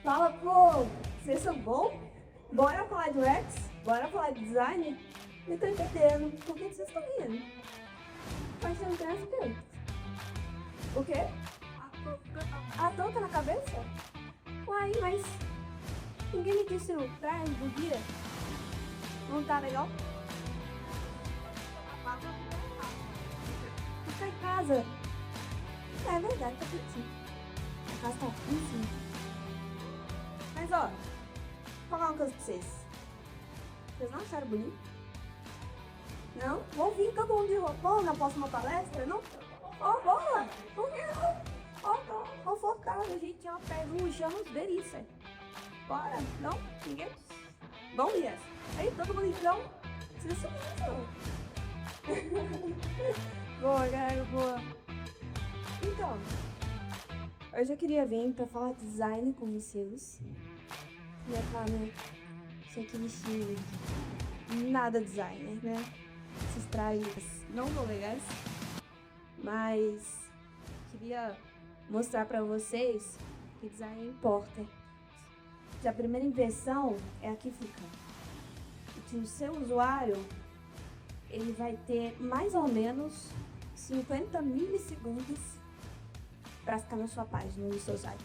fala, pô, vocês são bons? Bora falar de UX? Bora falar de design? Não tô entendendo. Por que vocês estão rindo? Faz tempo que eu pergunto. O quê? A tonta na cabeça? Uai, mas ninguém me disse o traje do dia. Não tá legal? Fica em casa. É verdade, tá quentinho. A casa tá quentinha. Mas ó, vou falar uma coisa pra vocês. Vocês não acharam bonito? Não? Vou vir todo mundo de roupão na próxima palestra, não? Ó, boa! Por que não? Ó, focado, a gente já pega um chama delícia. Bora? Não? Ninguém? Bom, yes. Aí, todo mundo então? Vocês são boa, galera, boa. Então, hoje eu queria vir pra falar de design com vocês. Minha cara, sou aquele estilo nada designer, né? Esses trajes não tão legais. Mas queria mostrar pra vocês que design importa. Que a primeira impressão é a que fica. E que o seu usuário, ele vai ter mais ou menos 50 milissegundos para ficar na sua página, no seu site.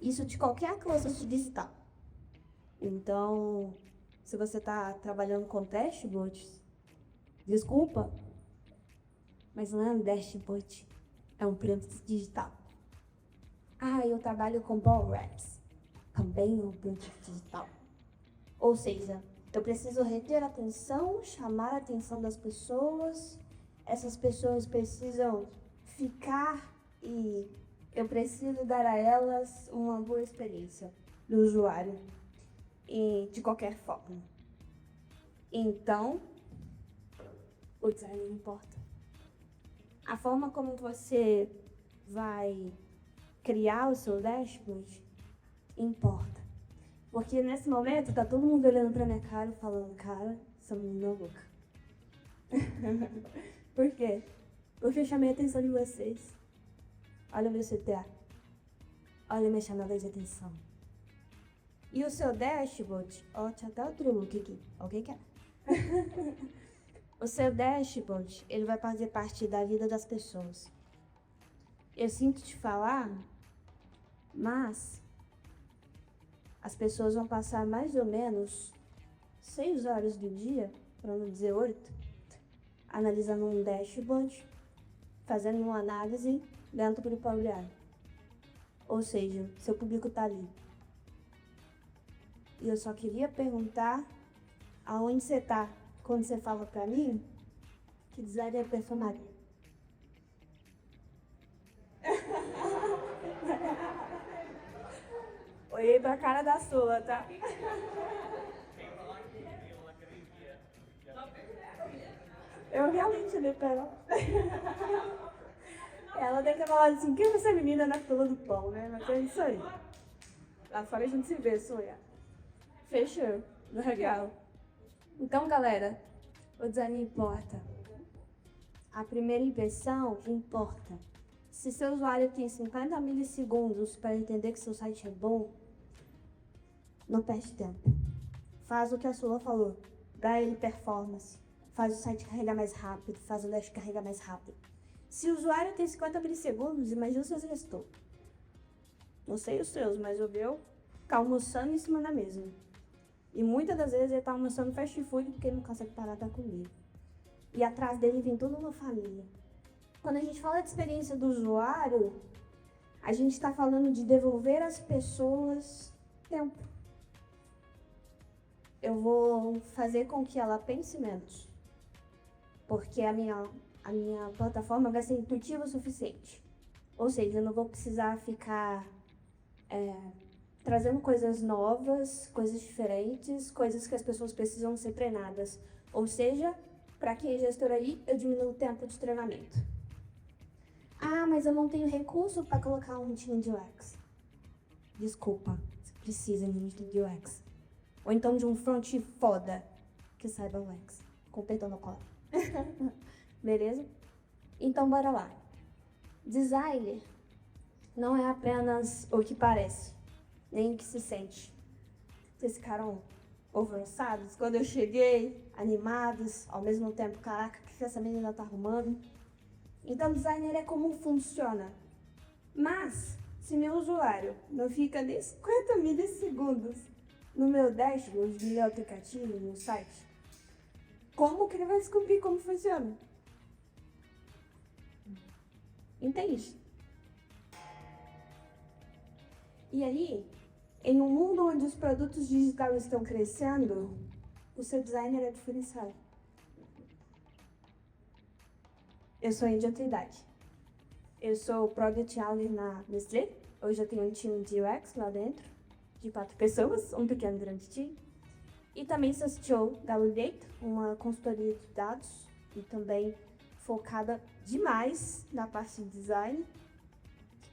Isso de qualquer coisa digital. Então, se você está trabalhando com dashboards, desculpa, mas não é um dashboard, é um print digital. Ah, eu trabalho com ball wraps, também é um print digital. Ou seja, eu preciso reter a atenção, chamar a atenção das pessoas, essas pessoas precisam ficar e eu preciso dar a elas uma boa experiência do usuário, e de qualquer forma. Então, o design não importa. A forma como você vai criar o seu dashboard importa. Porque nesse momento tá todo mundo olhando pra minha cara e falando, cara, essa menina é louca. Por quê? Porque eu chamei a atenção de vocês. Olha o meu CTA. Olha a minha chamada de atenção. E o seu dashboard, ó, tinha até outro look aqui. Alguém quer? O seu dashboard, ele vai fazer parte da vida das pessoas. Eu sinto te falar, mas as pessoas vão passar mais ou menos 6 horas do dia, para não dizer 8, analisando um dashboard, fazendo uma análise dentro do Power BI. Ou seja, seu público está ali. E eu só queria perguntar aonde você está quando você fala para mim que design é personagem. Olhei pra cara da sua, tá? Eu realmente olhei pra ela. Ela deve ter falado assim, quem é essa menina na fila do pão, né? Mas é isso aí. Lá fora a gente se vê, sonha. Fechou. Legal. Então, galera, o design importa. A primeira impressão importa. Se seu usuário tem 50 milissegundos para entender que seu site é bom, não perde tempo. Faz o que a Sula falou. Dá ele performance. Faz o site carregar mais rápido. Faz o dash carregar mais rápido. Se o usuário tem 50 milissegundos, imagina os seus gestores. Não sei os seus, mas o meu tá almoçando em cima da mesa. E muitas das vezes ele tá almoçando fast food porque ele não consegue parar pra comer. E atrás dele vem toda uma família. Quando a gente fala de experiência do usuário, a gente está falando de devolver às pessoas tempo. Eu vou fazer com que ela pense menos. Porque a minha plataforma vai ser intuitiva o suficiente. Ou seja, eu não vou precisar ficar trazendo coisas novas, coisas diferentes, coisas que as pessoas precisam ser treinadas. Ou seja, para quem é gestor aí, eu diminuo o tempo de treinamento. Ah, mas eu não tenho recurso para colocar um time de UX. Desculpa, você precisa de um time de UX. Ou então de um front foda que saiba UX. Com perdão no colo. Beleza? Então, bora lá. Designer não é apenas o que parece. nem o que se sente. Vocês ficaram alvoroçados quando eu cheguei, animados, ao mesmo tempo, caraca, o que essa menina tá arrumando? Então, designer é como funciona. Mas, se meu usuário não fica nem 50 milissegundos no meu dashboard, no meu aplicativo, no meu site, como que ele vai descobrir como funciona? Entende? E aí, em um mundo onde os produtos digitais estão crescendo, o seu designer é diferenciado. Eu sou de outra idade. Eu sou Product Owner na Nestlé. Hoje eu tenho um time de UX lá dentro, de 4 pessoas, um pequeno e grande time. E também sou CTO da Validate, uma consultoria de dados e também focada demais na parte de design.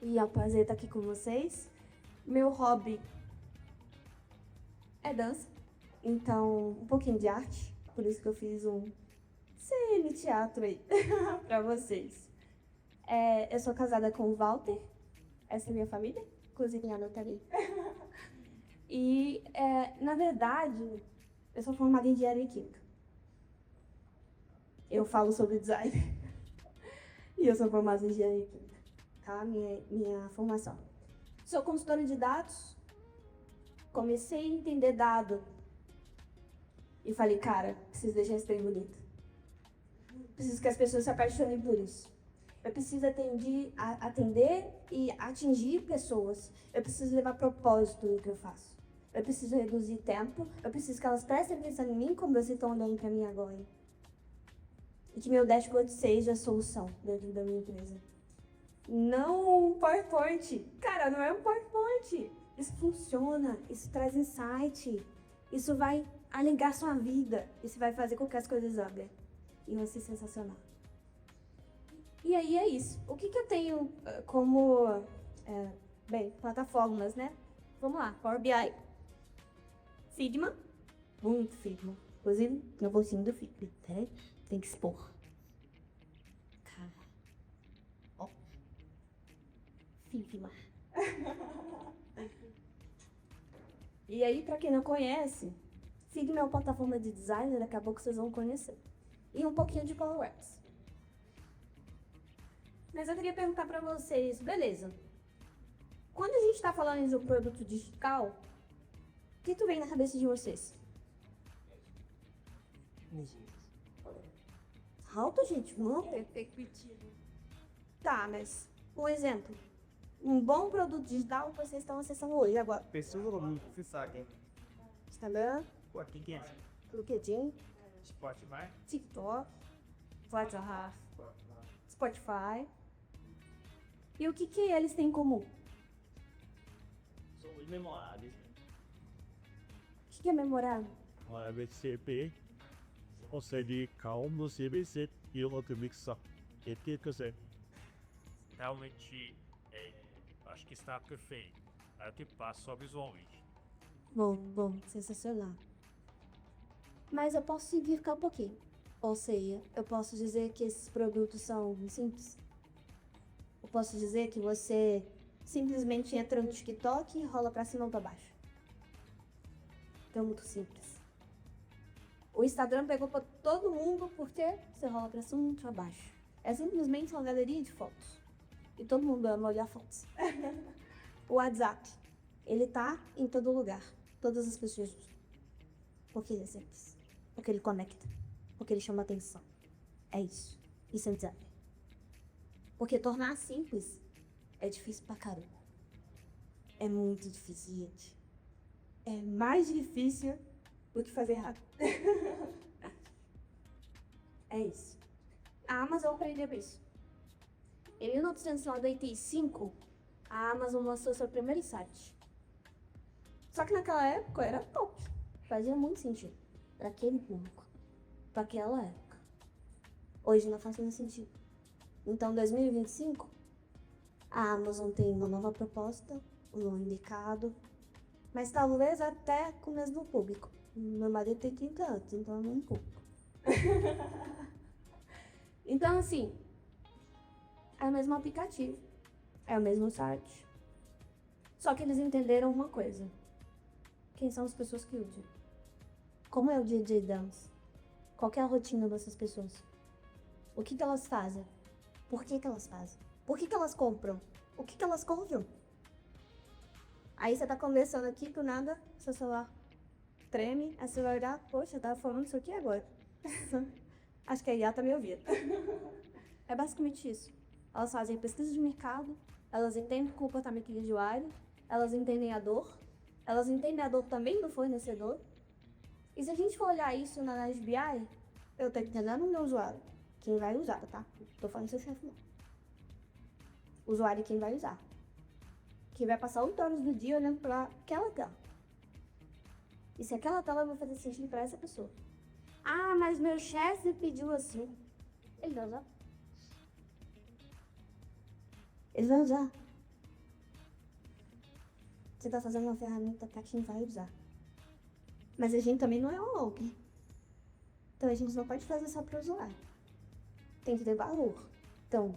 E é um prazer estar aqui com vocês. Meu hobby é dança, então um pouquinho de arte, por isso que eu fiz um semi-teatro aí pra vocês. Eu sou casada com o Walter, essa é minha família, inclusive minha nota ali. E, na verdade, eu sou formada em engenharia química. Eu falo sobre design e eu sou formada em engenharia química, tá? Minha formação. Sou consultora de dados, comecei a entender dado e falei, cara, preciso deixar esse trem bonito. Preciso que as pessoas se apaixonem por isso. Eu preciso atender e atingir pessoas. Eu preciso levar propósito no que eu faço. Eu preciso reduzir tempo. Eu preciso que elas prestem atenção em mim como vocês estão olhando para mim agora. E que meu dashboard seja a solução dentro da minha empresa. Não um PowerPoint. Cara, não é um PowerPoint. Isso funciona. Isso traz insight. Isso vai alegrar sua vida. Isso vai fazer com que as coisas andem. E vai ser sensacional. E aí é isso. O que eu tenho como, plataformas, né? Vamos lá, Power BI. Figma. Muito Figma. Inclusive, no bolsinho do Figma, né? Tem que expor. Cara. Ó. Figma. E aí, pra quem não conhece, Figma é uma plataforma de design, daqui a pouco vocês vão conhecer. E um pouquinho de Power Apps. Mas eu queria perguntar pra vocês, beleza. Quando a gente tá falando de um produto digital, o que vem na cabeça de vocês? Alto, gente, vamos. Tá, mas um exemplo. Um bom produto digital que vocês estão acessando hoje agora. Pessoa muito sabe. Instagram, O que é? LinkedIn, Spotify. TikTok, WhatsApp, Spotify. E o que eles têm em comum? São memoráveis. O que é memorável? Uma BCP, consegue calmo CBC e outro mix-up. E que quiser. Realmente, acho que está perfeito. Aí eu te passo só visualmente. Bom, sensacional. Mas eu posso simplificar um pouquinho. Ou seja, eu posso dizer que esses produtos são simples. Eu posso dizer que você simplesmente entra no TikTok e rola pra cima ou pra baixo. Então é muito simples. O Instagram pegou pra todo mundo porque você rola pra cima ou pra baixo. É simplesmente uma galeria de fotos. E todo mundo ama olhar fotos. O WhatsApp, ele tá em todo lugar. Todas as pessoas usam. Porque ele é simples. Porque ele conecta. Porque ele chama atenção. É isso. Isso é design. Porque tornar simples é difícil pra caramba. É muito difícil, gente. É mais difícil do que fazer errado. É isso. A Amazon aprendeu isso. Em 1995, a Amazon lançou seu primeiro site. Só que naquela época era top. Fazia muito sentido. Para aquele público. Para aquela época. Hoje não faz nenhum sentido. Então, em 2025, a Amazon tem uma nova proposta, um novo indicado, mas talvez até com o mesmo público. Meu marido tem 30 anos, então é o mesmo público. Então, assim, é o mesmo aplicativo, é o mesmo site, Só que eles entenderam uma coisa. Quem são as pessoas que usam? Como é o dia a dia delas? Qual que é a rotina dessas pessoas? O que elas fazem? Por que elas fazem? Por que elas compram? O que elas compram? Aí você tá conversando aqui, do nada, seu celular treme, aí você vai olhar, poxa, eu tava falando isso aqui agora. Acho que a IA tá me ouvindo. É basicamente isso. Elas fazem pesquisa de mercado, elas entendem o comportamento do usuário, elas entendem a dor também do fornecedor. E se a gente for olhar isso na análise BI, eu tô entendendo o meu usuário, quem vai usar, tá? Tô falando seu chefe não. O usuário é quem vai usar. Que vai passar 8 horas do dia olhando pra aquela tela. E se aquela tela vai fazer sentido pra essa pessoa. Ah, mas meu chefe pediu assim. Ele vai usar. Ele vai usar. Você tá fazendo uma ferramenta pra quem vai usar. Mas a gente também não é um log. Então a gente não pode fazer só para o usuário. Tem que ter valor. Então,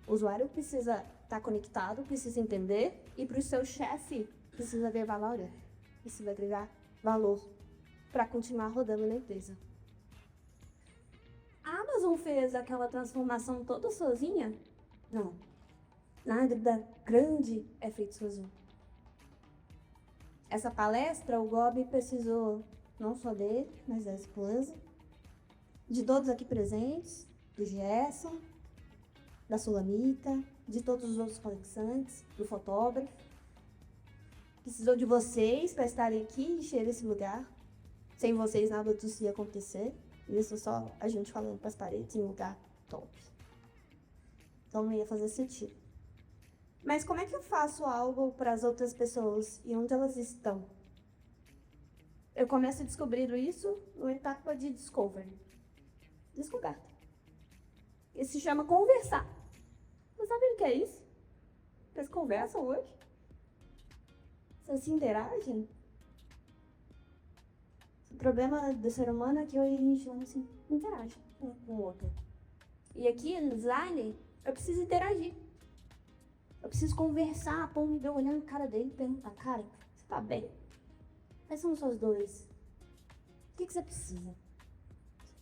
o usuário precisa estar conectado, precisa entender, e para o seu chefe precisa ver valor. Precisa agregar valor para continuar rodando na empresa. A Amazon fez aquela transformação toda sozinha? Não. Nada grande é feito sozinho. Essa palestra, o Gobi precisou não só dele, mas da esposa, de todos aqui presentes, do Gerson, da Sulamita, de todos os outros palestrantes, do fotógrafo. Precisou de vocês para estarem aqui e encher esse lugar. Sem vocês nada disso ia acontecer. Isso só a gente falando para as paredes em um lugar top. Então não ia fazer sentido. Mas como é que eu faço algo para as outras pessoas e onde elas estão? Eu começo a descobrir isso na etapa de discovery. Descoberta. Isso se chama conversar. Mas sabe o que é isso? Vocês conversam hoje? Vocês se interagem? O problema do ser humano é que hoje a gente não se interage um com o outro. E aqui no design, eu preciso interagir. Eu preciso conversar, pôr um dedo olhando na cara dele e perguntar, cara, você tá bem? Quais são os seus dores? O que você precisa?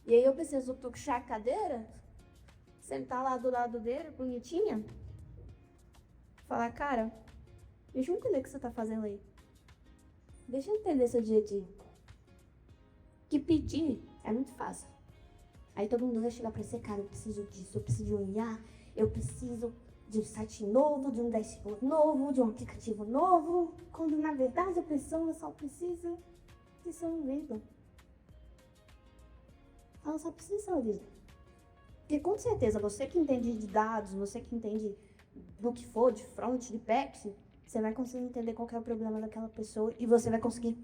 E aí eu preciso puxar a cadeira, sentar lá do lado dele, bonitinha, falar, cara, deixa eu entender o que você tá fazendo aí. Deixa eu entender seu dia a dia. Que pedir é muito fácil. Aí todo mundo vai chegar pra você, cara, eu preciso disso, eu preciso de um IA, eu preciso de um site novo, de um dashboard novo, de um aplicativo novo, quando na verdade a pessoa só precisa de ser ouvida. Ela só precisa ser ouvida. Porque com certeza, você que entende de dados, você que entende do que for, de front, de back, você vai conseguir entender qual que é o problema daquela pessoa e você vai conseguir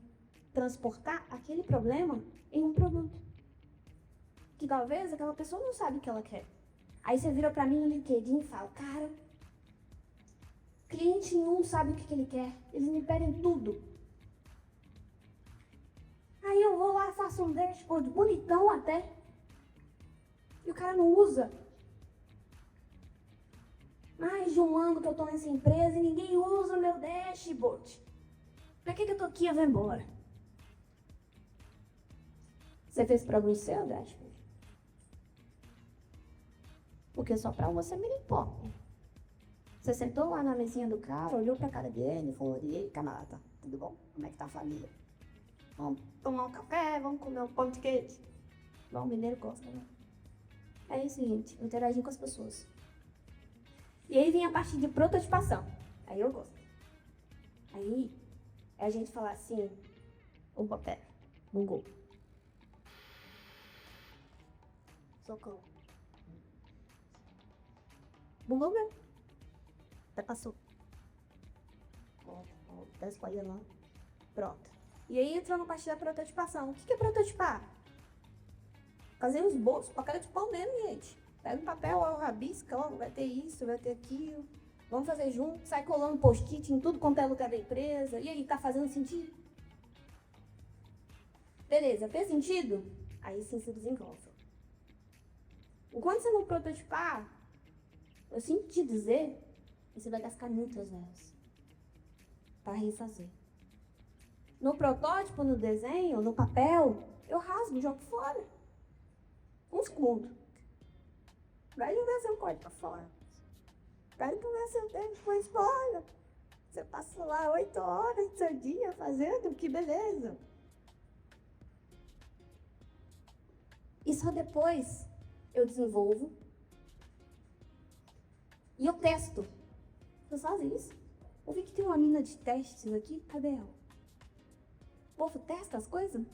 transportar aquele problema em um produto. Que talvez aquela pessoa não sabe o que ela quer. Aí você vira pra mim no LinkedIn e fala, cara, cliente nenhum sabe o que ele quer. Eles me pedem tudo. Aí eu vou lá, faço um dashboard bonitão até. E o cara não usa. Mais de um ano que eu tô nessa empresa e ninguém usa o meu dashboard. Pra que eu tô aqui? Eu vou embora. Você fez pra você o dashboard? Porque só pra você me importa. Você sentou lá na mesinha do cara, olhou pra cara dele e falou, e aí, camarada, tudo bom? Como é que tá a família? Vamos tomar um café, vamos comer um pão de queijo. Bom, o mineiro gosta, né? É isso, gente. Interagir com as pessoas. E aí vem a parte de prototipação. Aí eu gosto. Aí é a gente falar assim, opa, pera, bugou. Socorro. Bugou mesmo. Até passou. Tá escolhendo lá. Pronto. E aí entrou na parte da prototipação. O que é prototipar? Fazer os bolsos pra cara de pau mesmo, gente. Pega um papel, ó, rabisca, ó, vai ter isso, vai ter aquilo. Vamos fazer junto, sai colando post-it em tudo quanto é lugar da empresa. E aí, tá fazendo sentido? Beleza, fez sentido? Aí sim você desenvolve. Enquanto você não prototipar, eu sinto te dizer, você vai gastar muitas horas. para refazer. No protótipo, no desenho, no papel, eu rasgo e jogo fora. Um segundo. Vai jogar seu código para fora. Vai jogar seu tempo depois fora. Você passa lá 8 horas do seu dia fazendo, que beleza. E só depois eu desenvolvo e eu testo. Vocês fazem isso? Eu vi que tem uma mina de testes aqui. Cadê ela? O povo testa as coisas?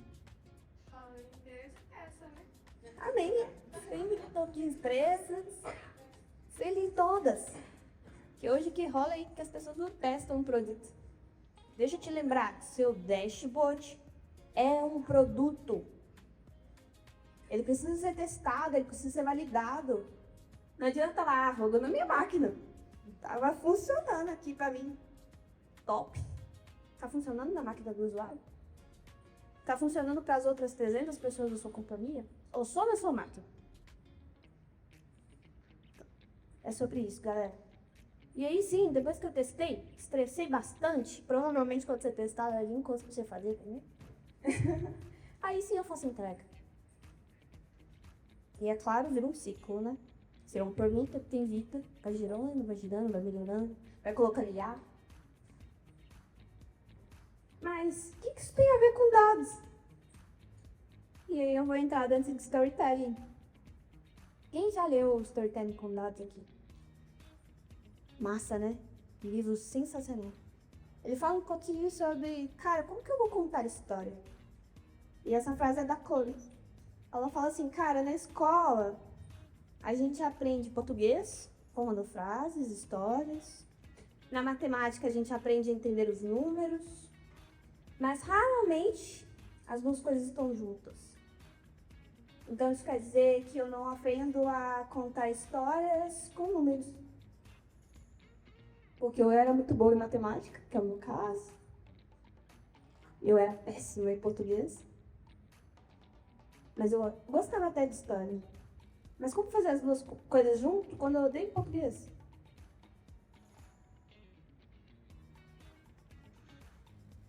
Amém. Sempre em todas as empresas. Feliz em todas. Que hoje que rola aí que as pessoas não testam um produto. Deixa eu te lembrar, seu dashboard é um produto. Ele precisa ser testado, ele precisa ser validado. Não adianta lá, roda na minha máquina. Tava funcionando aqui pra mim. Top. Tá funcionando na máquina do usuário? Tá funcionando para as outras 300 pessoas da sua companhia? Ou só na sua máquina? É sobre isso, galera. E aí sim, depois que eu testei, estressei bastante. Provavelmente quando você testar, eu não consigo você fazer também. Aí sim eu faço entrega. E é claro, vira um ciclo, né? Você é uma pergunta que tem vida, vai girando, vai melhorando, vai colocando IA. Mas o que isso tem a ver com dados? E aí eu vou entrar dentro de storytelling. Quem já leu o Storytelling com Dados aqui? Massa, né? Livro sensacional. Ele fala um pouquinho sobre, cara, como que eu vou contar história? E essa frase é da Chloe. Ela fala assim, cara, na escola a gente aprende português, formando frases, histórias. Na matemática a gente aprende a entender os números. Mas raramente as duas coisas estão juntas. Então isso quer dizer que eu não aprendo a contar histórias com números. Porque eu era muito boa em matemática, que é o meu caso. Eu era péssima em português. Mas eu gostava até de história. Mas como fazer as duas coisas junto quando eu odeio português?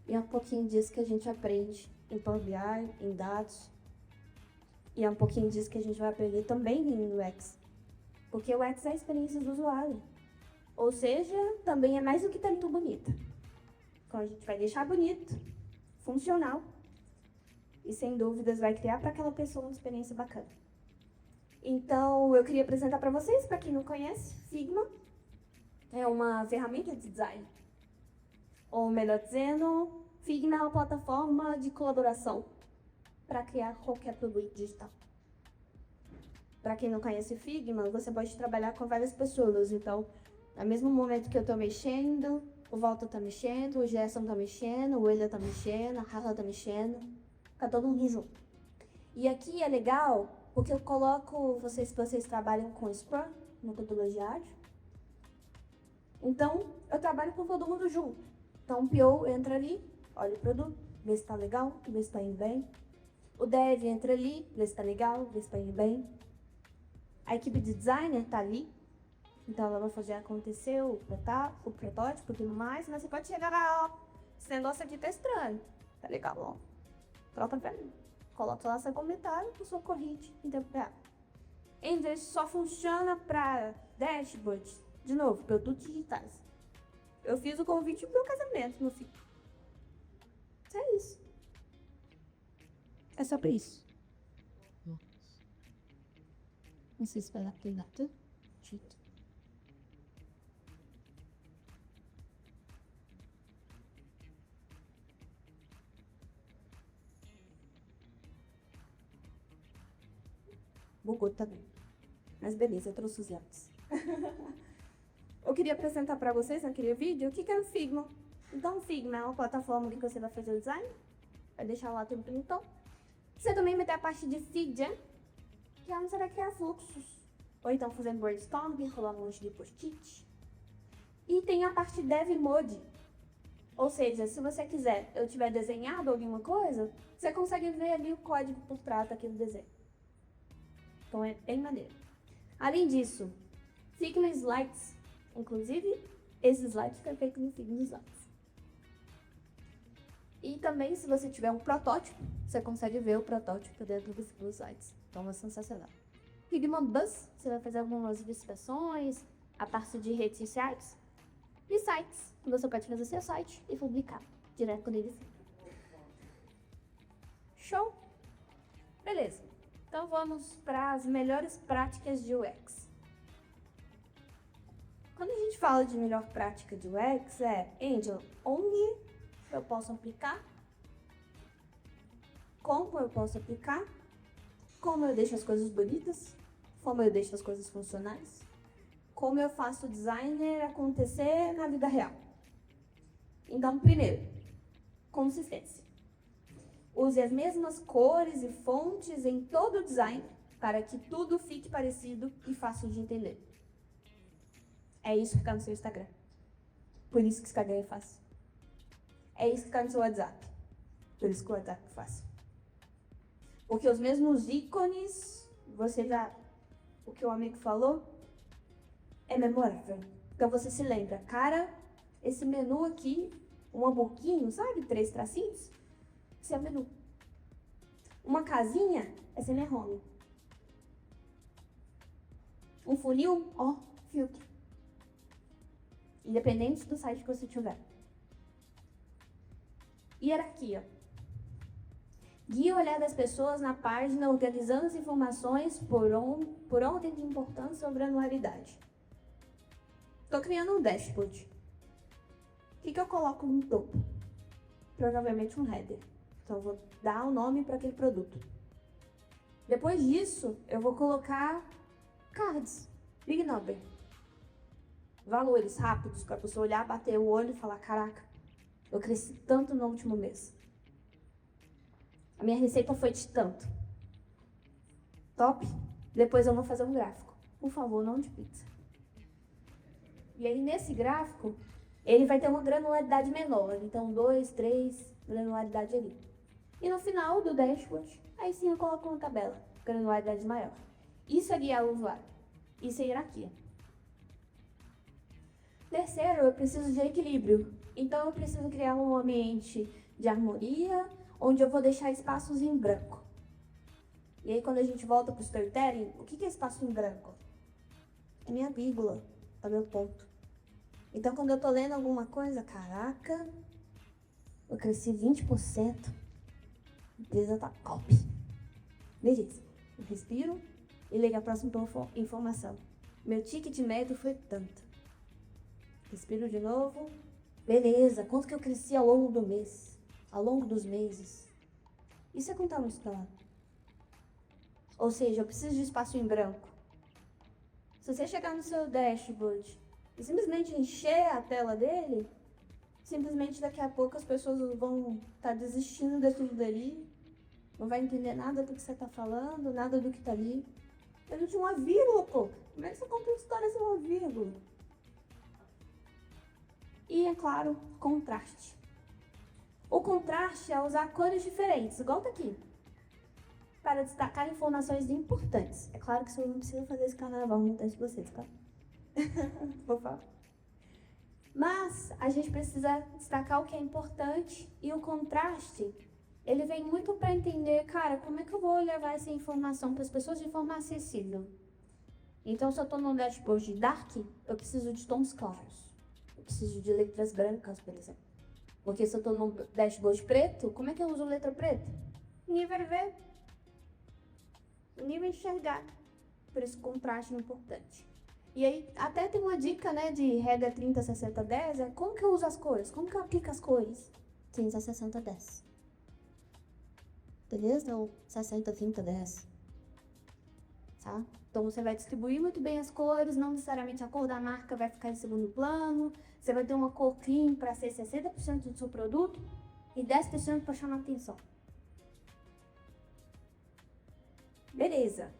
E é um pouquinho disso que a gente aprende em Power BI, em dados. E é um pouquinho disso que a gente vai aprender também em UX. Porque o UX é a experiência do usuário. Ou seja, também é mais do que tá muito bonita. Então a gente vai deixar bonito, funcional. E sem dúvidas vai criar para aquela pessoa uma experiência bacana. Então eu queria apresentar para vocês, para quem não conhece, Figma é uma ferramenta de design. Ou melhor dizendo, Figma é uma plataforma de colaboração para criar qualquer produto digital. Para quem não conhece Figma, você pode trabalhar com várias pessoas. Então, no mesmo momento que eu estou mexendo, o Walter está mexendo, o Gerson está mexendo, o William está mexendo, a Rafa está mexendo. Fica todo mundo junto. E aqui é legal porque eu coloco vocês trabalham com Scrum, metodologia ágil. Então, eu trabalho com todo mundo junto. Então, o PO entra ali, olha o produto, vê se está legal, vê se está indo bem. O Dev entra ali, vê se está legal, vê se está indo bem. A equipe de designer está ali. Então, ela vai fazer acontecer o protótipo e tudo mais. Mas você pode chegar lá, ó, esse negócio aqui tá estranho. Tá legal, ó. Troca velho. Coloca lá seu comentário pro seu corrente interpretar. Em vez só funciona para dashboards. De novo, produtos digitais. Eu fiz o convite pro meu casamento no fim. É isso. É sobre isso. Não sei se vai dar pra pegar, tá? Jeito. Bugou também. Mas beleza, eu trouxe os dados. Eu queria apresentar para vocês naquele vídeo o que é o Figma. Então, o Figma é uma plataforma que você vai fazer o design. Vai deixar lá tudo bonitão. Você também vai ter a parte de Feedja, que é onde você vai criar fluxos. Ou então fazendo brainstorming, rolar um monte de post-it. E tem a parte Dev Mode. Ou seja, se você quiser, eu tiver desenhado alguma coisa, você consegue ver ali o código por trás daquele desenho. Então é bem maneiro. Além disso, Figma Slides. Inclusive, esse slide fica feito no Figma Slides. E também, se você tiver um protótipo, você consegue ver o protótipo dentro dos sites. Então, é sensacional. Figma Bus, você vai fazer algumas inspeções, a parte de redes sociais e sites. Você pode fazer seu site e publicar direto quando ele fica. Show? Beleza. Então, vamos para as melhores práticas de UX. Quando a gente fala de melhor prática de UX, Angel, onde eu posso aplicar, como eu posso aplicar, como eu deixo as coisas bonitas, como eu deixo as coisas funcionais, como eu faço o designer acontecer na vida real. Então, primeiro, consistência. Use as mesmas cores e fontes em todo o design para que tudo fique parecido e fácil de entender. É isso que está no seu Instagram. Por isso que o Instagram é fácil. É isso que está no seu WhatsApp. Por isso que o WhatsApp é fácil. Porque os mesmos ícones, o que o amigo falou, é memorável. Então você se lembra, cara, esse menu aqui, um hamburguinho, sabe? 3 tracinhos? Esse é o menu. Uma casinha, essa é minha home. Um funil, filtro. Independente do site que você tiver. Hierarquia. Guie o olhar das pessoas na página, organizando as informações por ordem de importância ou granularidade. Estou criando um dashboard. O que eu coloco no topo? Provavelmente um header. Então, eu vou dar o nome para aquele produto. Depois disso, eu vou colocar cards, big number. Valores rápidos, para a pessoa olhar, bater o olho e falar, caraca, eu cresci tanto no último mês. A minha receita foi de tanto. Top? Depois eu vou fazer um gráfico. Por favor, não de pizza. E aí, nesse gráfico, ele vai ter uma granularidade menor. Então, 2, 3, granularidade ali. E no final do dashboard, aí sim eu coloco uma tabela, granularidade maior. Isso é guiar o usuário. Isso é hierarquia. Terceiro, eu preciso de equilíbrio. Então, eu preciso criar um ambiente de harmonia, onde eu vou deixar espaços em branco. E aí, quando a gente volta para o storytelling, o que é espaço em branco? É minha vírgula, é meu ponto. Então, quando eu estou lendo alguma coisa, caraca, eu cresci 20%, a empresa tá top. Beleza, eu respiro e ligo a próxima informação. Meu ticket médio foi tanto. Respiro de novo. Beleza, quanto que eu cresci ao longo do mês? Ao longo dos meses? Isso é contar no escalado. Ou seja, eu preciso de espaço em branco. Se você chegar no seu dashboard e simplesmente encher a tela dele, simplesmente daqui a pouco as pessoas vão estar desistindo daquilo dali, não vai entender nada do que você está falando, nada do que está ali. Eu não tinha uma vírgula, pô. Como é que você conta uma história sem uma vírgula? E, é claro, contraste. O contraste é usar cores diferentes, igual tá aqui, para destacar informações importantes. É claro que isso eu não preciso fazer esse carnaval no teste de vocês, tá? Vou falar. Mas a gente precisa destacar o que é importante e o contraste, ele vem muito para entender, cara, como é que eu vou levar essa informação para as pessoas de forma acessível? Então, se eu estou num dashboard dark, eu preciso de tons claros. Eu preciso de letras brancas, por exemplo. Porque se eu estou num dashboard preto, como é que eu uso letra preta? Ninguém vai ver. Ninguém vai enxergar. Por isso, contraste é importante. E aí, até tem uma dica, né, de regra 30, 60, 10, é como que eu uso as cores? Como que eu aplico as cores? 30, 60, 10. Beleza? Ou 60, 30, 10. Tá? Então, você vai distribuir muito bem as cores, não necessariamente a cor da marca vai ficar em segundo plano. Você vai ter uma cor clean para ser 60% do seu produto e 10% para chamar atenção. Beleza.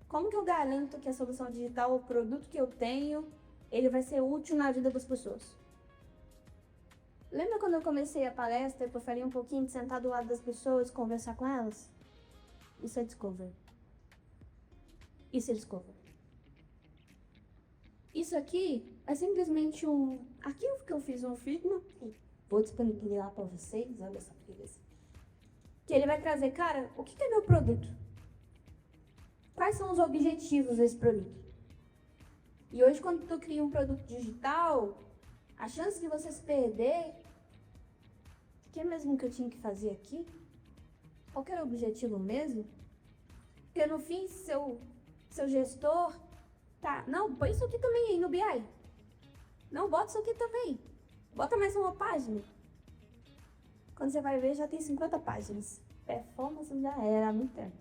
Como que eu garanto que a solução digital, o produto que eu tenho, ele vai ser útil na vida das pessoas? Lembra quando eu comecei a palestra e eu falei um pouquinho de sentar do lado das pessoas e conversar com elas? Isso é Discover. Isso é Discover. Isso aqui é simplesmente um arquivo que eu fiz no Figma. Vou disponibilizar para vocês, olha só que beleza. Que ele vai trazer, cara, o que é meu produto? Quais são os objetivos desse produto? E hoje, quando tu cria um produto digital, a chance de você se perder, o que é mesmo que eu tinha que fazer aqui? Qual que era o objetivo mesmo? Porque no fim, seu gestor, tá, não, põe isso aqui também aí no BI. Não, bota isso aqui também. Bota mais uma página. Quando você vai ver, já tem 50 páginas. Performance já era há muito tempo.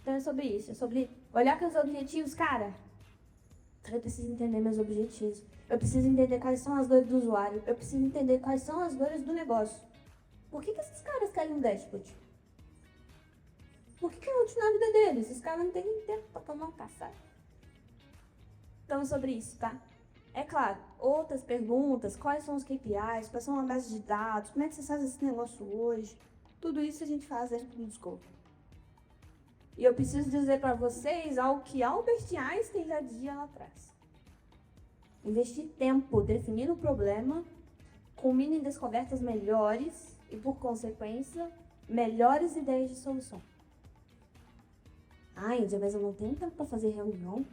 Então é sobre isso, é sobre olhar para os objetivos, cara. Eu preciso entender meus objetivos. Eu preciso entender quais são as dores do usuário. Eu preciso entender quais são as dores do negócio. Por que esses caras querem um dashboard? Por que é útil na vida deles? Esses caras não têm nem tempo para tomar um café. Então é sobre isso, tá? É claro, outras perguntas, quais são os KPIs, quais são a base de dados, como é que você faz esse negócio hoje? Tudo isso a gente faz dentro do scope. E eu preciso dizer para vocês algo que Albert Einstein já dizia lá atrás. Investir tempo definindo o problema, culmina em descobertas melhores e, por consequência, melhores ideias de solução. Ah, Índia, mas eu não tenho tempo para fazer reunião.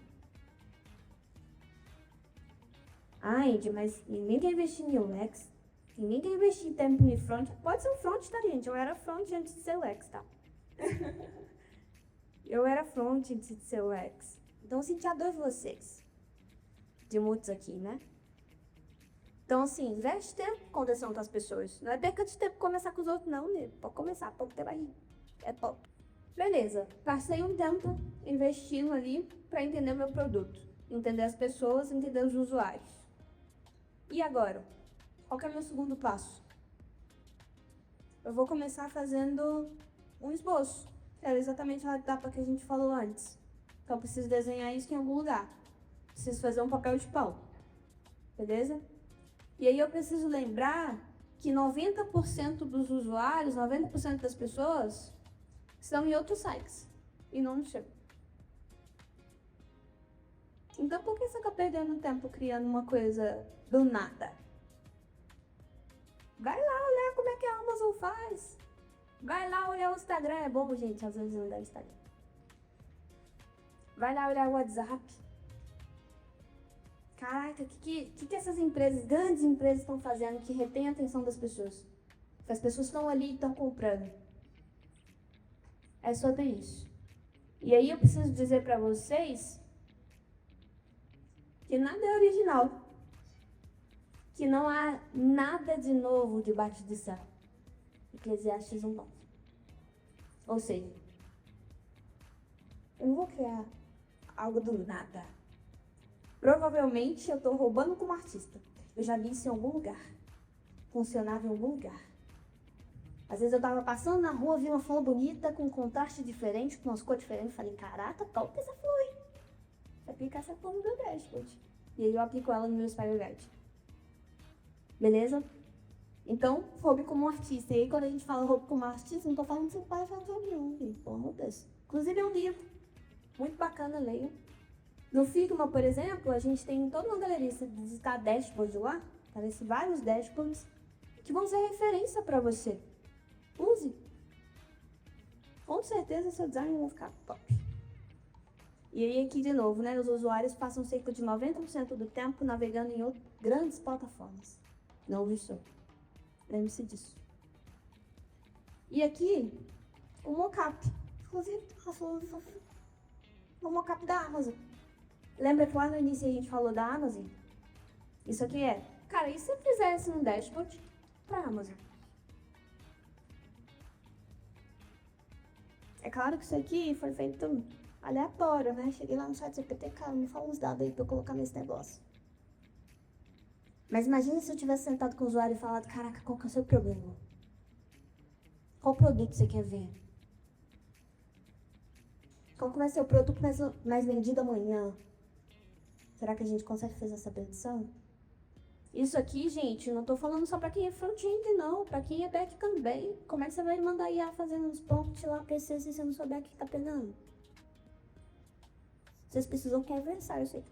Ah, Índia, mas ninguém quer investir em UX. Ninguém quer investir em tempo em front. Pode ser um front, tá, gente? Eu era front antes de ser UX, tá? Eu era front antes de ser UX. Então, eu senti a dor de vocês. De muitos aqui, né? Então, assim, investe tempo conversando com as pessoas. Não é perca de tempo conversar com os outros, não, né? Pode começar, pode ter barriga. É top. Beleza, passei um tempo investindo ali para entender o meu produto. Entender as pessoas, entender os usuários. E agora? Qual que é o meu segundo passo? Eu vou começar fazendo um esboço. Era exatamente a etapa que a gente falou antes. Então, eu preciso desenhar isso em algum lugar. Preciso fazer um papel de pau. Beleza? E aí eu preciso lembrar que 90% dos usuários, 90% das pessoas estão em outros sites e não no seu. Então, por que você está perdendo tempo criando uma coisa do nada? Vai lá olhar como é que a Amazon faz. Vai lá olhar o Instagram. É bobo, gente, às vezes não dá o Instagram. Vai lá olhar o WhatsApp. Caraca, o que essas empresas, grandes empresas, estão fazendo que retém a atenção das pessoas? As pessoas estão ali e estão comprando. É sobre isso. E aí eu preciso dizer para vocês que nada é original. Que não há nada de novo debaixo do céu. Eclesiastes 1:9. Ou seja, eu não vou criar algo do nada. Provavelmente eu estou roubando como artista. Eu já vi isso em algum lugar. Funcionava em algum lugar. Às vezes eu estava passando na rua, vi uma flor bonita, com um contraste diferente, com umas cores diferentes. Falei, caraca, top essa flor, hein? Vou aplicar essa flor no meu dashboard. E aí eu aplico ela no meu Spiral Guide. Beleza? Então, hobby como artista. E aí quando a gente fala hobby como artista, não estou falando que você pode fazer hobby não, gente. Pelo amor de Deus. Inclusive é um livro. Muito bacana, leia. No Figma, por exemplo, a gente tem toda uma galeria. Se visitar dashboard lá, aparece vários dashboards que vão ser referência para você. Use. Com certeza seu design vai ficar top. E aí aqui de novo, né? Os usuários passam cerca de 90% do tempo navegando em grandes plataformas. Não vi só. Lembre-se disso. E aqui, o mockup. Inclusive, o mockup da Amazon. Lembra que lá no início a gente falou da Amazon? Isso aqui é, cara, e se eu fizesse um dashboard para a Amazon? É claro que isso aqui foi feito aleatório, né? Cheguei lá no site GPT, cara, me fala uns dados aí para eu colocar nesse negócio. Mas imagina se eu tivesse sentado com o usuário e falado, caraca, qual que é o seu problema? Qual produto você quer ver? Qual que vai ser o produto mais vendido amanhã? Será que a gente consegue fazer essa predição? Isso aqui, gente, não tô falando só para quem é front-end, não. Para quem é back também. Como é que você vai mandar IA fazendo uns prompts lá para você se você não souber o que tá pegando? Vocês precisam conversar, eu sei.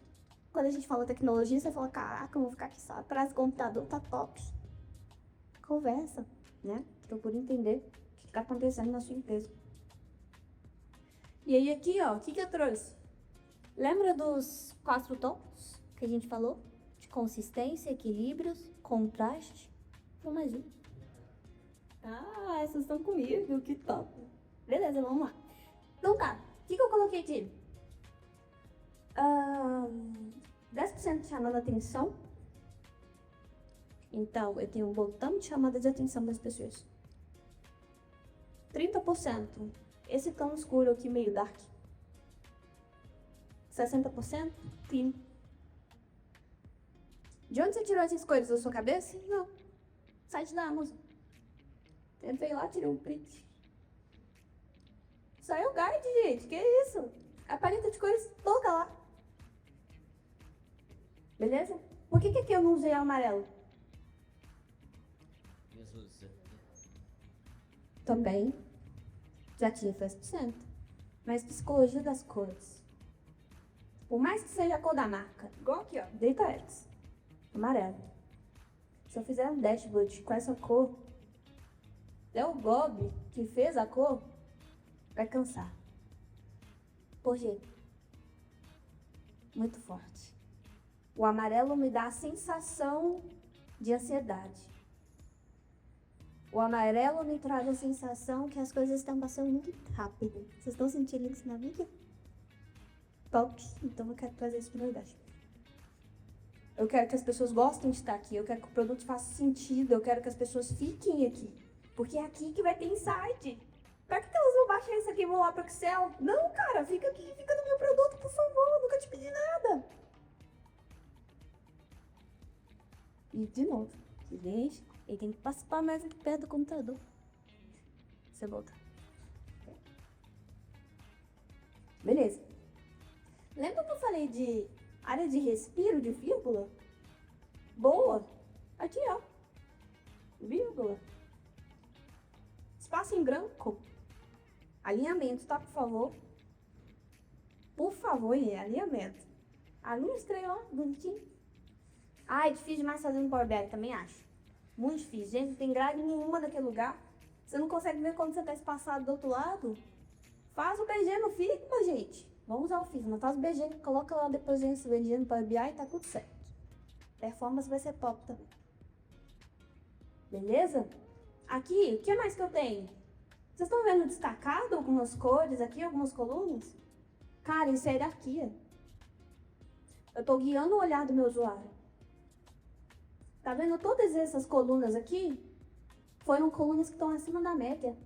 Quando a gente fala tecnologia, você fala, caraca, eu vou ficar aqui só atrás do computador, tá top. conversa, né? Procura entender o que está acontecendo na sua empresa. E aí aqui, ó, o que eu trouxe? Lembra dos 4 tons que a gente falou? De consistência, equilíbrios, contraste. Vou mais um. Ah, essas estão comigo, que top. Beleza, vamos lá. Então tá, o que eu coloquei aqui? 10% chamando a atenção. Então, eu tenho um botão de chamada de atenção das pessoas. 30%. Esse tom escuro aqui, meio dark. 60%, clean. De onde você tirou essas coisas? Da sua cabeça? Não. Site da Amazon. Entrei lá, tirei um print. Saiu o guide, gente. Que isso? A paleta de cores toda lá. Beleza? Por que aqui eu não usei amarelo? Também. Já tinha 10%. Mas psicologia das cores. Por mais que seja a cor da marca. Igual aqui, ó. DataX. Amarelo. Se eu fizer um dashboard com essa cor, até o Bob, que fez a cor, vai cansar. Por quê? Muito forte. O amarelo me dá a sensação de ansiedade. O amarelo me traz a sensação que as coisas estão passando muito rápido. Vocês estão sentindo isso na vida? Top. Então eu quero trazer isso para o dashboard. Eu quero que as pessoas gostem de estar aqui. Eu quero que o produto faça sentido. Eu quero que as pessoas fiquem aqui. Porque é aqui que vai ter insight. Pra que elas vão baixar isso aqui e vão lá pro Excel? Não, cara, fica aqui, fica no meu produto, por favor. Nunca te pedi nada. E de novo, gente, ele tem que participar mais aqui perto do computador. Você volta. Beleza. Lembra que eu falei de área de respiro de vírgula? Boa. Aqui, ó. Vírgula. Espaço em branco. Alinhamento, tá, por favor? Por favor, alinhamento. A linha estreou, bonitinho. Ah, é difícil demais fazer no Power BI, também acho. Muito difícil. Gente, não tem grade nenhuma naquele lugar. Você não consegue ver quando você tá espaçado do outro lado. Faz o BG no Figma, gente. Vamos usar o Figma. Faz o BG, coloca lá depois esse BG no Power BI e tá tudo certo. Performance vai ser top também. Beleza? Aqui, o que mais que eu tenho? Vocês estão vendo destacado algumas cores aqui, algumas colunas? Cara, isso é hierarquia. Eu estou guiando o olhar do meu usuário. Tá vendo todas essas colunas aqui? Foram colunas que estão acima da média.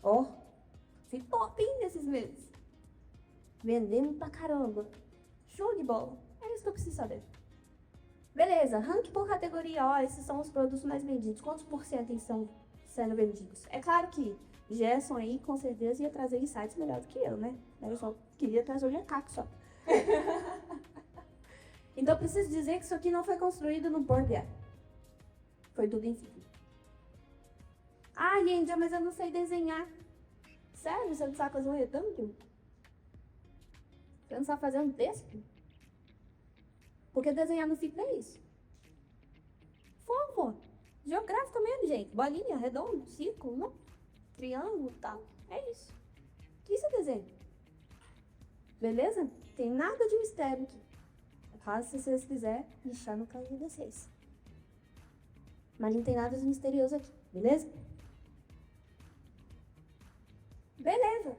Ó, fico top, hein, nesses meses. Vendemos pra caramba. Show de bola. É isso que eu preciso saber. Beleza, rank por categoria. Ó, esses são os produtos mais vendidos. Quantos por cento estão sendo vendidos? É claro que Gerson aí, com certeza, ia trazer insights melhor do que eu, né? Eu só queria trazer o GK só. Então, eu preciso dizer que isso aqui não foi construído no Power BI. Foi tudo em Figma. Ah, gente, mas eu não sei desenhar. Sério? Você não sabe fazer um retângulo? Você não sabe fazer um texto? Porque desenhar no Figma é isso. Fofo. Geográfico mesmo, gente. Bolinha, redondo, círculo, não? Triângulo e tal. É isso. O que você desenha? Beleza? Tem nada de mistério aqui. Caso se vocês quiserem deixar no caso de vocês. Mas não tem nada de misterioso aqui, beleza? Beleza.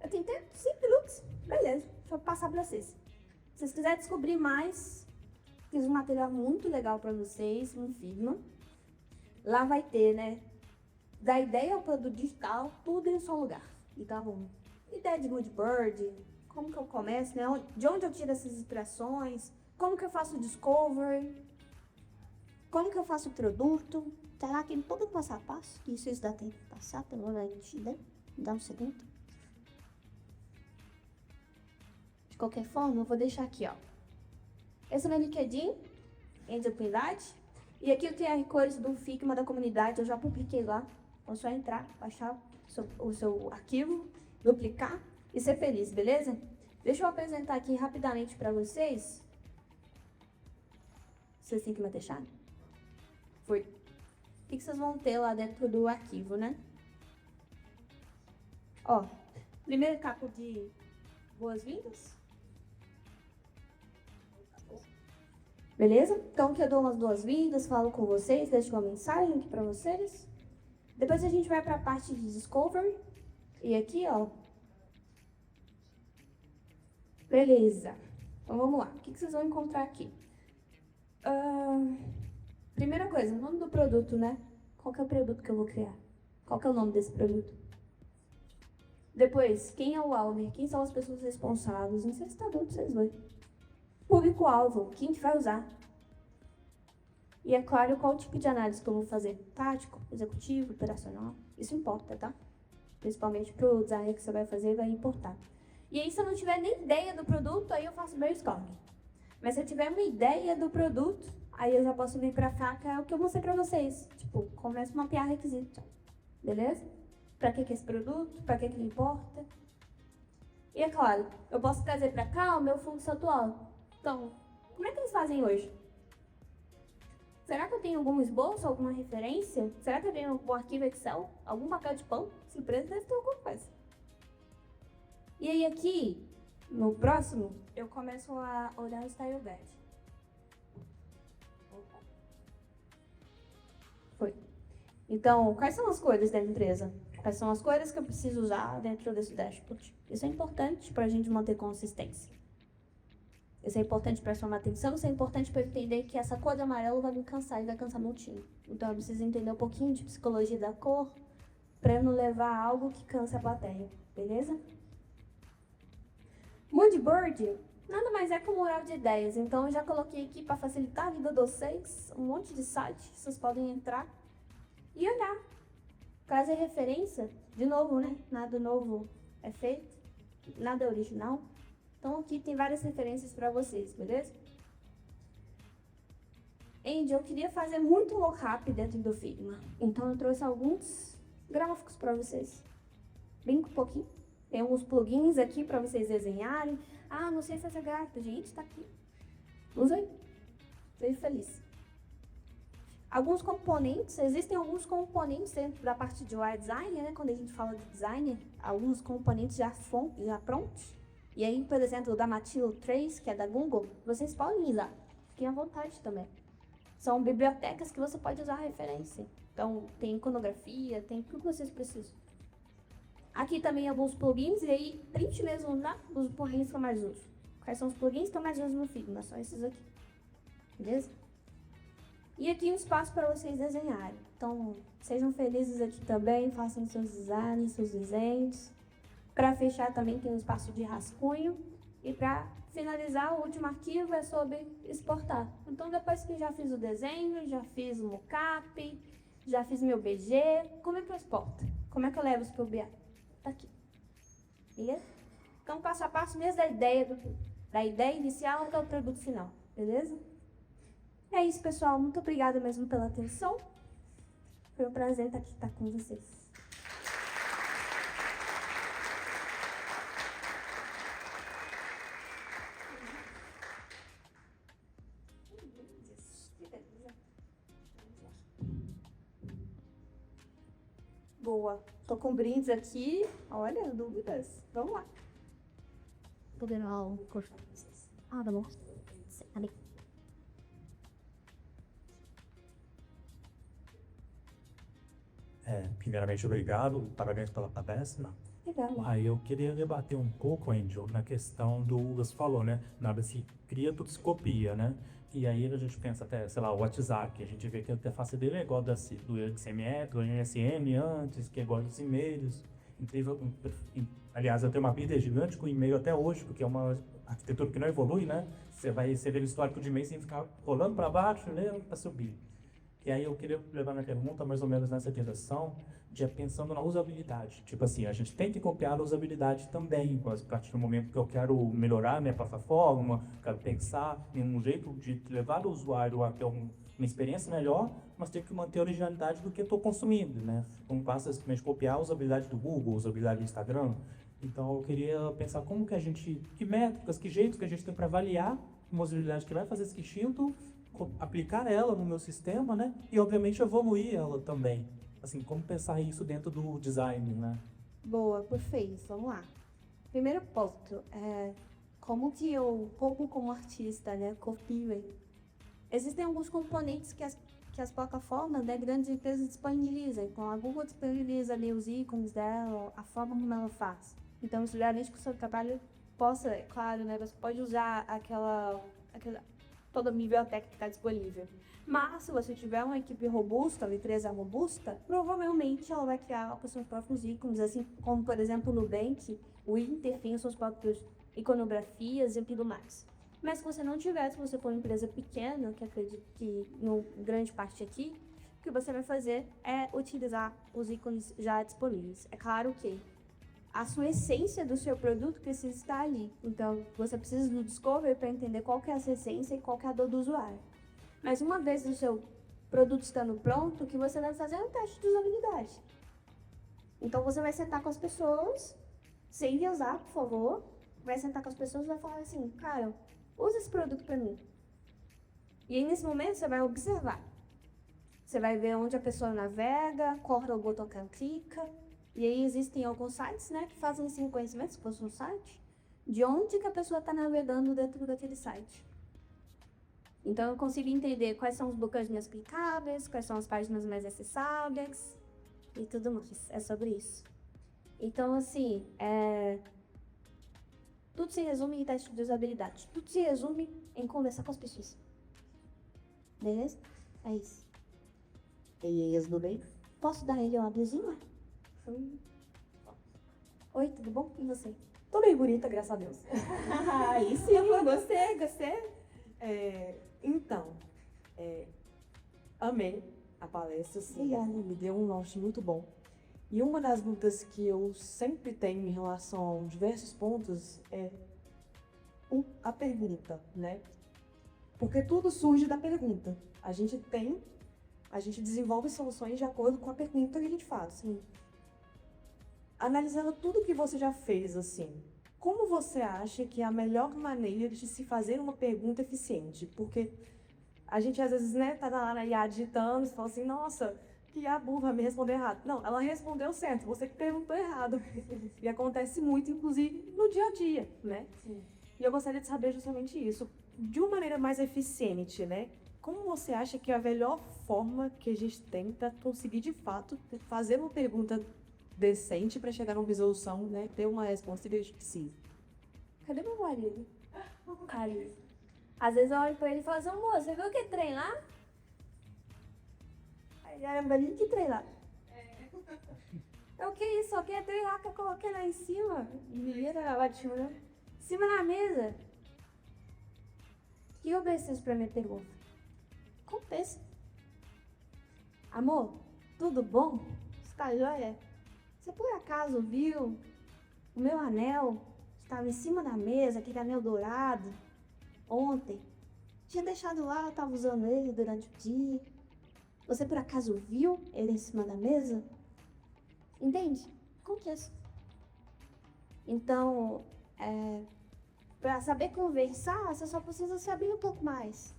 Eu tentei 5 minutos. Beleza. Deixa eu passar pra vocês. Se vocês quiserem descobrir mais, fiz um material muito legal pra vocês no Figma. Lá vai ter, né? Da ideia ao produto digital, tudo em um só lugar. Então, ideia de mood board, como que eu começo, né? De onde eu tiro essas inspirações, como que eu faço o discovery, como que eu faço o produto. Tá lá aqui todo passo a passo, que isso dá tempo de passar, pelo menos, né? Dá um segundo. De qualquer forma, eu vou deixar aqui, ó. Esse é meu LinkedIn, Endopilate. E aqui o QR Code do Figma da comunidade, eu já publiquei lá. É só entrar, baixar o seu arquivo, duplicar e ser feliz, beleza? Deixa eu apresentar aqui rapidamente para vocês. Vocês têm que me deixar? Foi. que vocês vão ter lá dentro do arquivo, né? Ó, primeiro capo de boas-vindas. Beleza? Então aqui eu dou umas boas-vindas, falo com vocês, deixo uma mensagem aqui pra vocês. Depois a gente vai pra parte de Discovery. E aqui, ó. Beleza. Então vamos lá. O que vocês vão encontrar aqui? Primeira coisa, o nome do produto, né? Qual que é o produto que eu vou criar? Qual que é o nome desse produto? Depois, quem é o owner? Quem são as pessoas responsáveis? Não sei se tá dando pra vocês verem. Público-alvo, quem que vai usar? E é claro, qual tipo de análise que eu vou fazer? Tático, executivo, operacional? Isso importa, tá? Principalmente pro design que você vai fazer, vai importar. E aí, se eu não tiver nem ideia do produto, aí eu faço brainstorming. Mas se eu tiver uma ideia do produto, aí eu já posso vir pra cá, que é o que eu mostrei pra vocês. Tipo, começo a mapear requisitos. Beleza? Pra que é esse produto? Pra que ele importa? E é claro, eu posso trazer pra cá o meu fluxo atual. Então, como é que eles fazem hoje? Será que eu tenho algum esboço, alguma referência? Será que eu tenho algum arquivo Excel? Algum papel de pão? Essa empresa deve ter alguma coisa. E aí aqui, no próximo, eu começo a olhar o Style Guide. Foi. Então, quais são as cores da empresa? Quais são as cores que eu preciso usar dentro desse dashboard? Isso é importante para a gente manter consistência. Isso é importante para chamar atenção, isso é importante para eu entender que essa cor de amarelo vai me cansar e vai cansar meu time. Então eu preciso entender um pouquinho de psicologia da cor para não levar a algo que cansa a plateia, beleza? Moodboard nada mais é que um mural de ideias, então eu já coloquei aqui para facilitar a vida de vocês, um monte de sites, vocês podem entrar e olhar. Trazer referência, de novo, né? Nada novo é feito, nada é original. Então aqui tem várias referências para vocês, beleza? Andy, eu queria fazer muito mockup dentro do Figma. Então eu trouxe alguns gráficos para vocês. Brinca um pouquinho. Tem alguns plugins aqui para vocês desenharem. Ah, não sei fazer gráfico. Gente, tá aqui. Usa aí. Seja feliz. Alguns componentes, existem alguns componentes dentro da parte de UI design, né? Quando a gente fala de designer, alguns componentes já prontos. E aí, por exemplo, o da Matilo 3, que é da Google, vocês podem usar. Fiquem à vontade também. São bibliotecas que você pode usar a referência. Então, tem iconografia, tem tudo que vocês precisam. Aqui também alguns plugins, e aí, print mesmo os plugins que eu mais uso. Quais são os plugins que eu mais uso no Figma? Só esses aqui. Beleza? E aqui um espaço para vocês desenharem. Então, sejam felizes aqui também, façam seus designs, seus desenhos. Para fechar também tem um espaço de rascunho. E para finalizar, o último arquivo é sobre exportar. Então, depois que já fiz o desenho, já fiz o mockup, já fiz meu BG, como é que eu exporto? Como é que eu levo isso para o BI? Tá aqui. Beleza? Então, passo a passo mesmo da ideia inicial até o produto final. Beleza? É isso, pessoal. Muito obrigada mesmo pela atenção. Foi um prazer estar com vocês. Boa. Tô com brindes aqui. Olha, dúvidas. Vamos lá. Podendo o curso para vocês. Ah, tá bom. Tá bem. Primeiramente, obrigado, parabéns pela palestra. Legal. Aí eu queria debater um pouco, Angel, na questão você falou, né? Nada se cria, tudo se copia, né? E aí a gente pensa até, sei lá, o WhatsApp, a gente vê que a interface dele é igual do XML, do MSN antes, que é igual dos e-mails. Incrível. Aliás, eu tenho uma pilha gigante com e-mail até hoje, porque é uma arquitetura que não evolui, né? Você vai receber o histórico de e-mail sem ficar rolando para baixo, né? Para subir. E aí eu queria levar minha pergunta mais ou menos nessa direção, de pensando na usabilidade. Tipo assim, a gente tem que copiar a usabilidade também, a partir do momento que eu quero melhorar minha plataforma, quero pensar em um jeito de levar o usuário a ter uma experiência melhor, mas tem que manter a originalidade do que eu estou consumindo, né? Como passa simplesmente copiar a usabilidade do Google, a usabilidade do Instagram. Então eu queria pensar como que a gente, que métricas, que jeitos que a gente tem para avaliar uma usabilidade que vai fazer esse estilo aplicar ela no meu sistema, né? E obviamente evoluir ela também. Assim, como pensar isso dentro do design, né? Boa, perfeito. Vamos lá. Primeiro ponto, como que eu, como artista, né, copio. Existem alguns componentes que as plataformas, né, grandes empresas disponibilizam. Então, a Google disponibiliza ali os ícones dela, a forma como ela faz. Então, isso garante que o seu trabalho possa, é claro, né, você pode usar toda a biblioteca que está disponível. Mas, se você tiver uma equipe robusta, uma empresa robusta, provavelmente ela vai criar os seus próprios ícones, assim como, por exemplo, o Nubank, o Inter tem os seus próprios iconografias e tudo mais. Mas se você não tiver, se você for uma empresa pequena, que acredito que em grande parte aqui, o que você vai fazer é utilizar os ícones já disponíveis. É claro que a sua essência do seu produto precisa estar ali. Então, você precisa do Discovery para entender qual que é a sua essência e qual que é a dor do usuário. Mas uma vez o seu produto estando pronto, o que você vai fazer é um teste de usabilidade. Então, você vai sentar com as pessoas, sem enviesar, por favor, vai sentar com as pessoas e vai falar assim, cara, usa esse produto para mim. E aí, nesse momento, você vai observar. Você vai ver onde a pessoa navega, qual é o botão que ela clica. E aí existem alguns sites, né, que fazem esse reconhecimento, se fosse um site, de onde que a pessoa está navegando dentro daquele site. Então, eu consigo entender quais são os botões mais clicáveis, quais são as páginas mais acessáveis e tudo mais. É sobre isso. Então, assim, tudo se resume em teste de usabilidade. Tudo se resume em conversar com as pessoas. Beleza? É isso. E aí, tudo bem? Posso dar ele uma blusinha? Oi, tudo bom? E você? Tô bem bonita, graças a Deus. Aí sim, eu gostei. Então, amei a palestra, sim. Obrigada. Me deu um norte muito bom. E uma das dúvidas que eu sempre tenho em relação a diversos pontos é a pergunta, né? Porque tudo surge da pergunta. A gente desenvolve soluções de acordo com a pergunta que a gente faz. Sim. Analisando tudo que você já fez, assim, como você acha que é a melhor maneira de se fazer uma pergunta eficiente? Porque a gente, às vezes, né, tá lá na IA digitando e fala assim, nossa, que IA burra, me respondeu errado. Não, ela respondeu certo, você que perguntou errado. E acontece muito, inclusive, no dia a dia, né? Sim. E eu gostaria de saber justamente isso. De uma maneira mais eficiente, né? Como você acha que é a melhor forma que a gente tem para conseguir, de fato, fazer uma pergunta decente para chegar numa resolução, né? Ter uma resposta que a gente precisa. Cadê meu marido? Cara, às vezes eu olho pra ele e falo assim, amor, você viu que trem lá? Aí já lembra ali que trem lá. É o que isso? Só que é trem lá que eu coloquei lá em cima. Vira ótimo, né? Em cima na mesa. Que eu preciso pra minha pergunta? Acontece. Amor, tudo bom? Você tá joia? Você por acaso viu o meu anel? Estava em cima da mesa, aquele anel dourado, ontem. Tinha deixado lá, eu estava usando ele durante o dia. Você por acaso viu ele em cima da mesa? Entende? Acontece. Então, para saber conversar, você só precisa se abrir um pouco mais.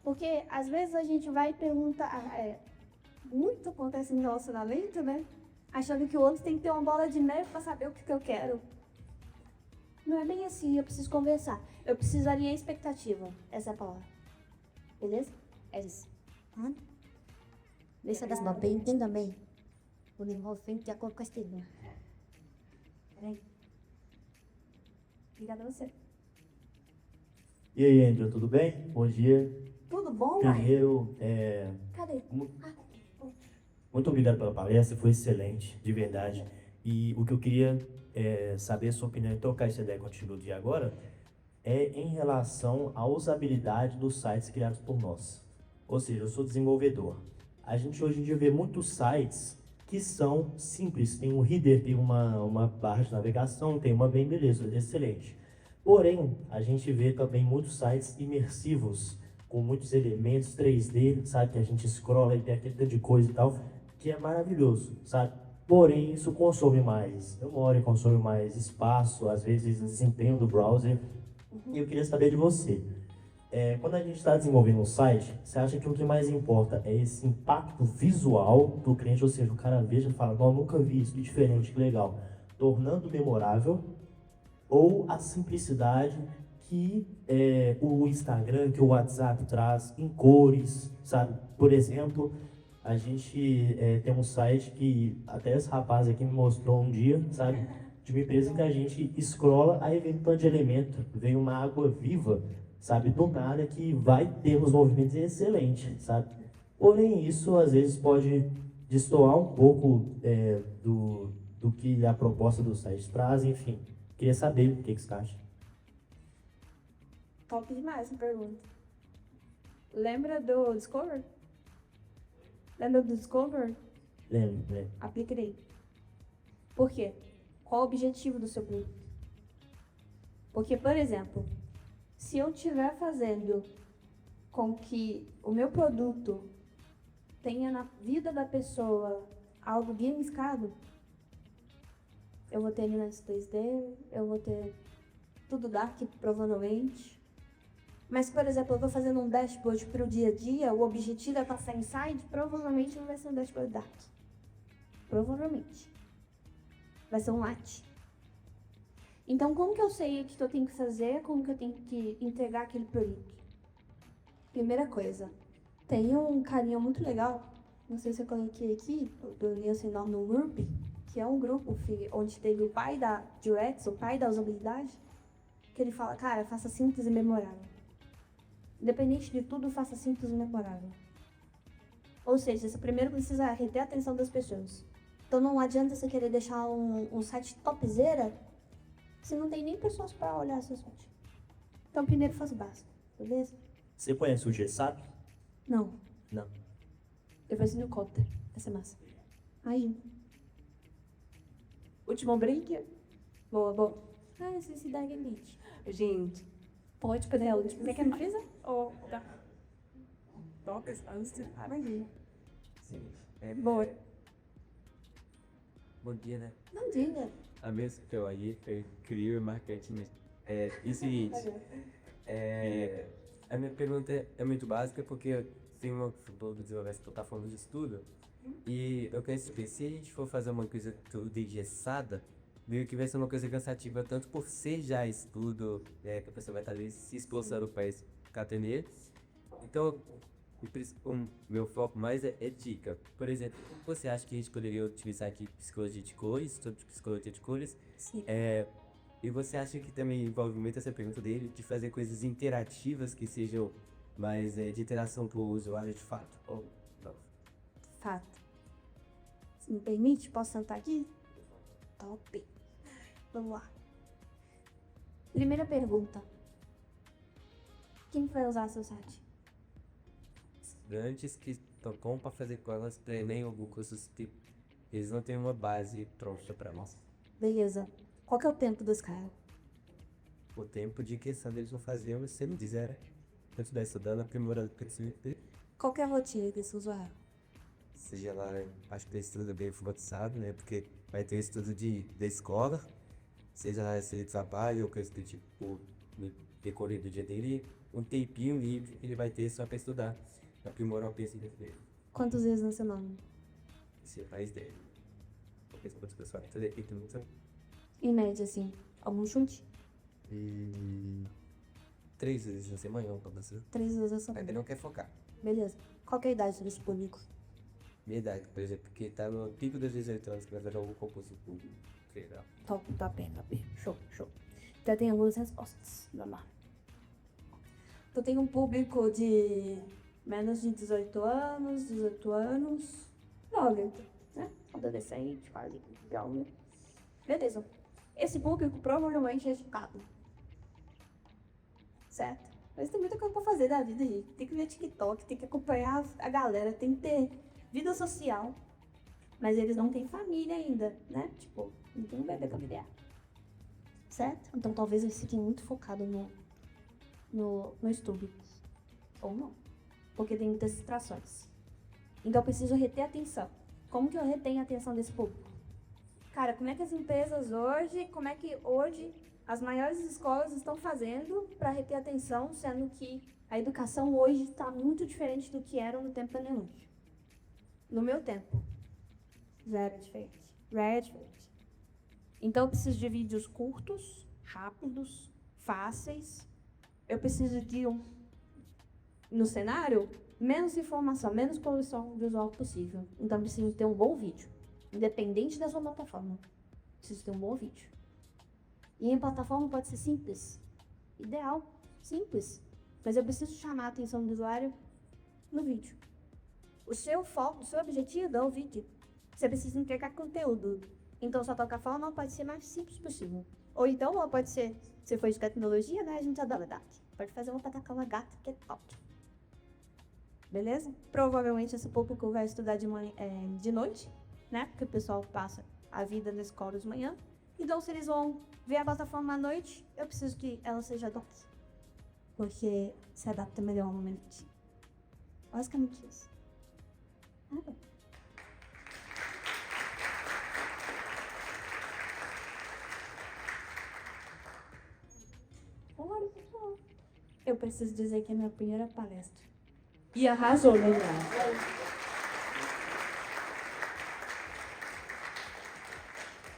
Porque às vezes a gente vai perguntar, muito acontece no relacionamento, né? Achando que o outro tem que ter uma bola de neve para saber o que eu quero. Não é bem assim, eu preciso conversar. Eu preciso alinhar a expectativa. Essa é a palavra. Beleza? É isso. Deixa das bem, entenda bem. O negócio tem que de acordo com a esquerda. Peraí. Obrigada a você. E aí, Andrew, tudo bem? Bom dia. Tudo bom, Mike? Primeiro, Cadê? muito obrigado pela palestra, foi excelente, de verdade. E o que eu queria saber a sua opinião e trocar essa ideia contigo no dia agora é em relação à usabilidade dos sites criados por nós. Ou seja, eu sou desenvolvedor. A gente hoje em dia vê muitos sites que são simples, tem um header, tem uma barra de navegação, tem uma bem, beleza, excelente. Porém, a gente vê também muitos sites imersivos, com muitos elementos 3D, sabe, que a gente scrolla e tem aquele tanto de coisa e tal, que é maravilhoso, sabe? Porém, isso consome mais memória, consome mais espaço, às vezes desempenho do browser. E eu queria saber de você, Quando a gente está desenvolvendo um site, você acha que o que mais importa é esse impacto visual do cliente, ou seja, o cara veja e fala, não, nunca vi isso, que diferente, que legal, tornando memorável, ou a simplicidade que o Instagram, que o WhatsApp traz em cores, sabe? Por exemplo, a gente tem um site que até esse rapaz aqui me mostrou um dia, sabe? De uma empresa que a gente scrolla, aí vem um tanto de elemento, vem uma água viva, sabe? Do nada, que vai ter uns movimentos excelentes, sabe? Porém, isso às vezes pode destoar um pouco do que a proposta do site traz, enfim. Queria saber o que você acha. Top demais essa pergunta. Lembra do Discover? Lembra do Discover? Lembra? Apliquei. Por quê? Qual o objetivo do seu produto? Porque, por exemplo, se eu estiver fazendo com que o meu produto tenha na vida da pessoa algo gamificado, eu vou ter animações 3D, eu vou ter tudo dark, provavelmente. Mas, por exemplo, eu vou fazendo um dashboard para o dia a dia, o objetivo é passar insight, provavelmente não vai ser um dashboard dark. Provavelmente. Vai ser um light. Então, como que eu sei o que eu tenho que fazer, como que eu tenho que entregar aquele produto? Primeira coisa, tem um carinha muito legal, não sei se eu coloquei aqui, do Nielsen Norman Group, que é um grupo onde teve o pai da UX, o pai da usabilidade, que ele fala, cara, faça síntese memorável. Independente de tudo, faça síntese memorável. Ou seja, você primeiro precisa reter a atenção das pessoas. Então não adianta você querer deixar um site topzera se não tem nem pessoas para olhar seu site. Então primeiro faça o básico, beleza? Você conhece o GSAP? Não. Não. Eu vou ensinar o Cotter. Essa é massa. Aí. Último break. Boa, boa. Ah, necessidade elite. Gente, Pode poder a última. você quer mais? Ou tá? Toca antes de... Imagina. Sim. Boa. Bom dia, né? Não diga. A mesma que eu aí, eu crio marketing. E o seguinte, a minha pergunta é muito básica porque eu tenho uma do desenvolvimento que eu tá falando de estudo e eu quero saber, se a gente for fazer uma coisa toda engessada, meio que vai ser uma coisa cansativa tanto por ser já estudo, que a pessoa vai estar ali se esforçando para atender. Então, o meu foco mais é dica. Por exemplo, você acha que a gente poderia utilizar aqui psicologia de cores, sobre psicologia de cores? Sim. E você acha que também envolve muito essa pergunta dele, de fazer coisas interativas que sejam mais de interação com o usuário de fato? Ou não? Fato. Se me permite, posso sentar aqui? Top. Vamos lá. Primeira pergunta. Quem vai usar seu site? Estudantes que estão para fazer com elas treinem algum curso desse tipo, eles não têm uma base pronta para nós. Beleza. Qual que é o tempo dos caras? O tempo de questão deles não faziam, se não fizeram. Tanto estudar estudando, aprimorando o conhecimento, Qual que é a rotina desse usuário? seja lá, acho que estudo bem informatizado, né? Porque vai ter estudo da escola, seja lá se ele trabalha ou coisa do tipo, no decorrer do dia dele, um tempinho livre ele vai ter só para estudar, pra aprimorar o conhecimento dele. Quantas vezes na semana? Esse é o país dele. Porque as outras pessoas tudo é feito muito. Em média, assim. Algum chute? E 3 vezes na semana, não, pra você. 3 vezes na Mas semana. ele não quer focar. Beleza. Qual que é a idade desse público? Minha idade, por exemplo, porque tá no pico das vezes eletrônicas, vai fazer algum concurso público. Legal. Top. Show. Então tem algumas respostas. Vamos lá. Então tem um público de menos de 18 anos, jovem, né? Adolescente, quase jovem. Beleza. Esse público provavelmente é educado. Certo? Mas tem muita coisa pra fazer da vida, gente. Tem que ver TikTok, tem que acompanhar a galera, tem que ter vida social. Mas eles não têm família ainda, né? Tipo, não tem um bebê familiar. Certo? Então talvez eles fiquem muito focados no estudo. Ou não. Porque tem muitas distrações. Então eu preciso reter a atenção. Como que eu retenho a atenção desse público? Cara, como é que as empresas como é que hoje as maiores escolas estão fazendo para reter a atenção, sendo que A educação hoje está muito diferente do que era no tempo da minha mãe. No meu tempo, zero diferente. Zero diferente. Então, eu preciso de vídeos curtos, rápidos, fáceis. Eu preciso de no cenário, menos informação, menos poluição visual possível. Então, eu preciso ter um bom vídeo. Independente da sua plataforma. Preciso ter um bom vídeo. E a plataforma pode ser simples. Ideal, simples. Mas eu preciso chamar a atenção do usuário no vídeo. O seu foco, o seu objetivo é o vídeo. Você precisa entregar conteúdo. Então, sua plataforma pode ser mais simples possível. Ou então, ela pode ser, se for de tecnologia, né, a gente adora GAT. Pode fazer uma plataforma GAT que é top. Beleza? Provavelmente esse público vai estudar de noite, né? Porque o pessoal passa a vida na escola de manhã. Então, se eles vão ver a plataforma à noite, eu preciso que ela seja doc. Porque se adapta melhor ao momento do dia. Basicamente isso. Nada. Olha, pessoal. Eu preciso dizer que é a minha primeira palestra. E arrasou, né?